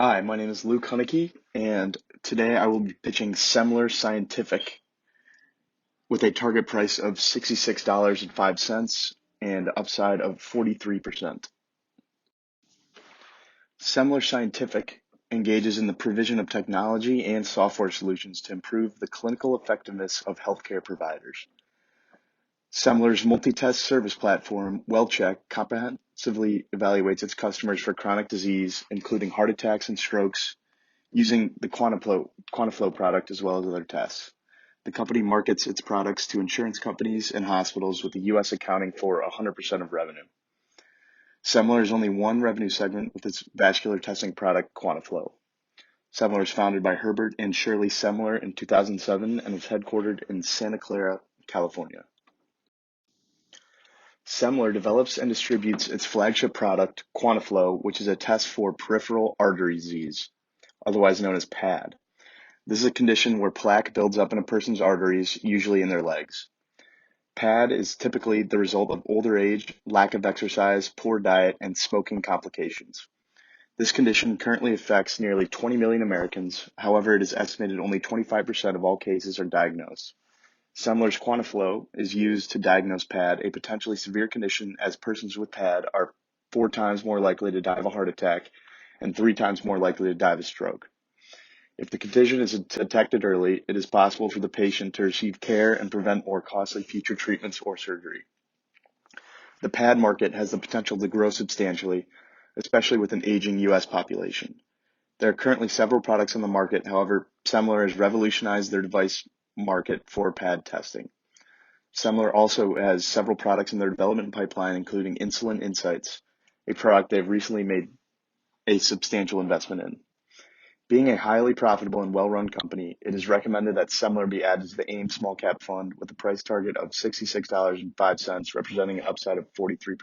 Hi, my name is Luke Hunneke, and today I will be pitching Semler Scientific with a target price of $66.05 and upside of 43%. Semler Scientific engages in the provision of technology and software solutions to improve the clinical effectiveness of healthcare providers. Semler's multi-test service platform, WellCheck, comprehensively evaluates its customers for chronic disease, including heart attacks and strokes, using the QuantaFlo product as well as other tests. The company markets its products to insurance companies and hospitals, with the U.S. accounting for 100% of revenue. Semler is only one revenue segment with its vascular testing product, QuantaFlo. Semler was founded by Herbert and Shirley Semler in 2007 and is headquartered in Santa Clara, California. Semler develops and distributes its flagship product, QuantaFlo, which is a test for peripheral artery disease, otherwise known as PAD. This is a condition where plaque builds up in a person's arteries, usually in their legs. PAD is typically the result of older age, lack of exercise, poor diet, and smoking complications. This condition currently affects nearly 20 million Americans. However, it is estimated only 25% of all cases are diagnosed. Semler's QuantaFlo is used to diagnose PAD, a potentially severe condition, as persons with PAD are 4 times more likely to die of a heart attack and 3 times more likely to die of a stroke. If the condition is detected early, it is possible for the patient to receive care and prevent more costly future treatments or surgery. The PAD market has the potential to grow substantially, especially with an aging U.S. population. There are currently several products on the market. However, Semler has revolutionized their device market for PAD testing. Semler also has several products in their development pipeline, including Insulin Insights, a product they've recently made a substantial investment in. Being a highly profitable and well-run company, it is recommended that Semler be added to the AIM Small Cap Fund with a price target of $66.05, representing an upside of 43%.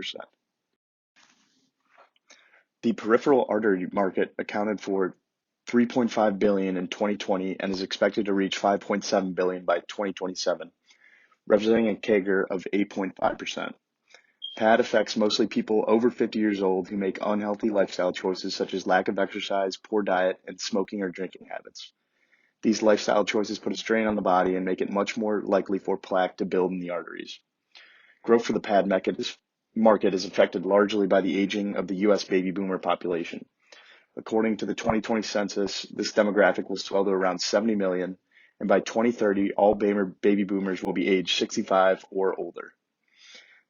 The peripheral artery market accounted for $3.5 billion in 2020 and is expected to reach $5.7 billion by 2027, representing a CAGR of 8.5%. PAD affects mostly people over 50 years old who make unhealthy lifestyle choices such as lack of exercise, poor diet, and smoking or drinking habits. These lifestyle choices put a strain on the body and make it much more likely for plaque to build in the arteries. Growth for the PAD market is affected largely by the aging of the U.S. baby boomer population. According to the 2020 census, this demographic will swell to around 70 million, and by 2030, all baby boomers will be aged 65 or older.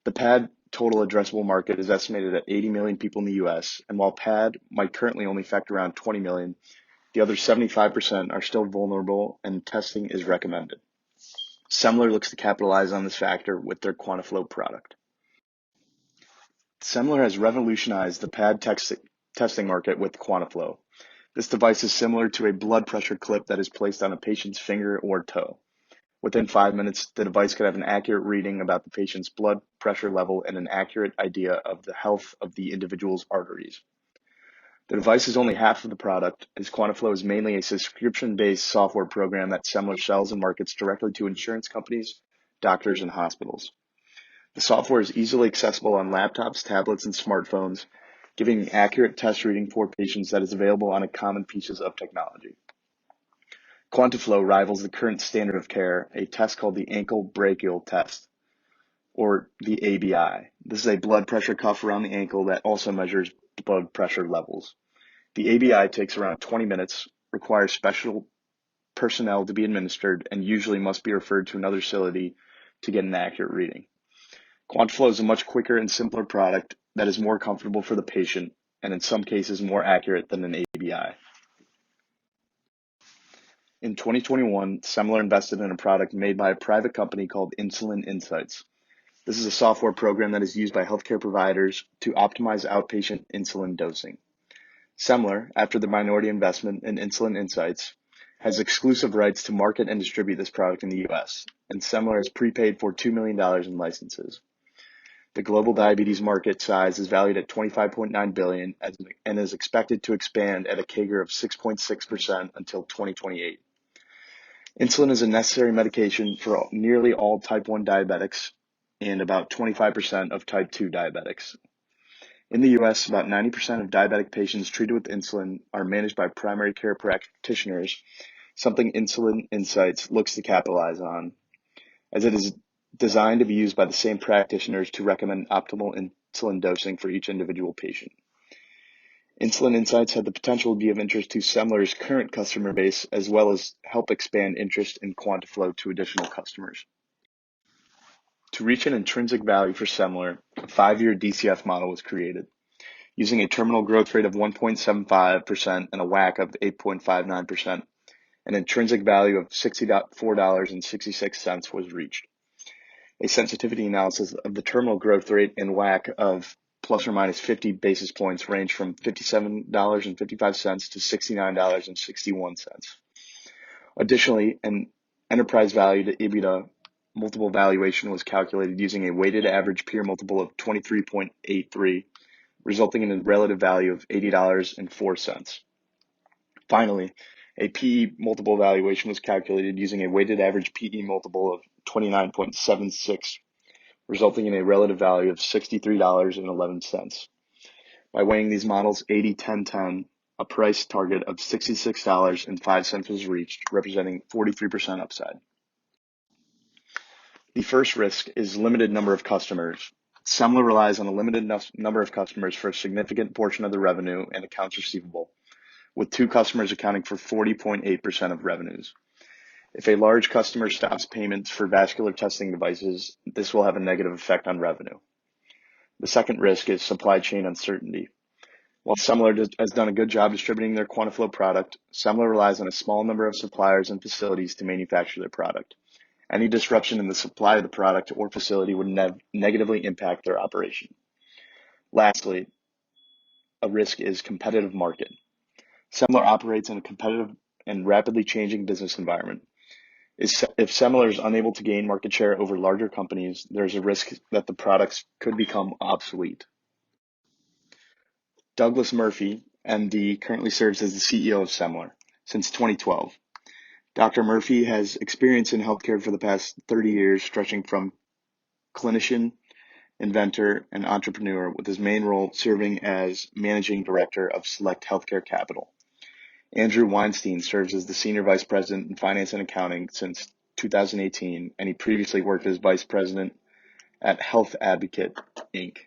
The PAD total addressable market is estimated at 80 million people in the U.S., and while PAD might currently only affect around 20 million, the other 75% are still vulnerable and testing is recommended. Semler looks to capitalize on this factor with their QuantaFlo product. Semler has revolutionized the PAD testing market with QuantaFlo. This device is similar to a blood pressure clip that is placed on a patient's finger or toe. Within 5 minutes, the device could have an accurate reading about the patient's blood pressure level and an accurate idea of the health of the individual's arteries. The device is only half of the product, as QuantaFlo is mainly a subscription-based software program that Semler sells and markets directly to insurance companies, doctors, and hospitals. The software is easily accessible on laptops, tablets, and smartphones, giving accurate test reading for patients that is available on common pieces of technology. QuantaFlo rivals the current standard of care, a test called the ankle brachial test, or the ABI. This is a blood pressure cuff around the ankle that also measures blood pressure levels. The ABI takes around 20 minutes, requires special personnel to be administered, and usually must be referred to another facility to get an accurate reading. QuantaFlo is a much quicker and simpler product that is more comfortable for the patient and in some cases more accurate than an ABI. In 2021, Semler invested in a product made by a private company called Insulin Insights. This is a software program that is used by healthcare providers to optimize outpatient insulin dosing. Semler, after the minority investment in Insulin Insights, has exclusive rights to market and distribute this product in the U.S., and Semler has prepaid for $2 million in licenses. The global diabetes market size is valued at $25.9 billion and is expected to expand at a CAGR of 6.6% until 2028. Insulin is a necessary medication for nearly all type 1 diabetics and about 25% of type 2 diabetics. In the US, about 90% of diabetic patients treated with insulin are managed by primary care practitioners, something Insulin Insights looks to capitalize on, as it is designed to be used by the same practitioners to recommend optimal insulin dosing for each individual patient. Insulin Insights had the potential to be of interest to Semler's current customer base, as well as help expand interest in QuantaFlo to additional customers. To reach an intrinsic value for Semler, a 5-year DCF model was created. Using a terminal growth rate of 1.75% and a WACC of 8.59%, an intrinsic value of $64.66 was reached. A sensitivity analysis of the terminal growth rate and WACC of plus or minus 50 basis points ranged from $57.55 to $69.61. Additionally, an enterprise value to EBITDA multiple valuation was calculated using a weighted average peer multiple of 23.83, resulting in a relative value of $80.04. Finally, a PE multiple valuation was calculated using a weighted average PE multiple of 29.76, resulting in a relative value of $63.11. By weighing these models 80-10-10, a price target of $66.05 was reached, representing 43% upside. The first risk is limited number of customers. Semler relies on a limited number of customers for a significant portion of the revenue and accounts receivable, with 2 customers accounting for 40.8% of revenues. If a large customer stops payments for vascular testing devices, this will have a negative effect on revenue. The second risk is supply chain uncertainty. While Semler has done a good job distributing their QuantaFlo product, Semler relies on a small number of suppliers and facilities to manufacture their product. Any disruption in the supply of the product or facility would negatively impact their operation. Lastly, a risk is competitive market. Semler operates in a competitive and rapidly changing business environment. If Semler is unable to gain market share over larger companies, there's a risk that the products could become obsolete. Douglas Murphy, MD, currently serves as the CEO of Semler since 2012. Dr. Murphy has experience in healthcare for the past 30 years, stretching from clinician, inventor, and entrepreneur, with his main role serving as managing director of Select Healthcare Capital. Andrew Weinstein serves as the Senior Vice President in Finance and Accounting since 2018, and he previously worked as Vice President at Health Advocate, Inc.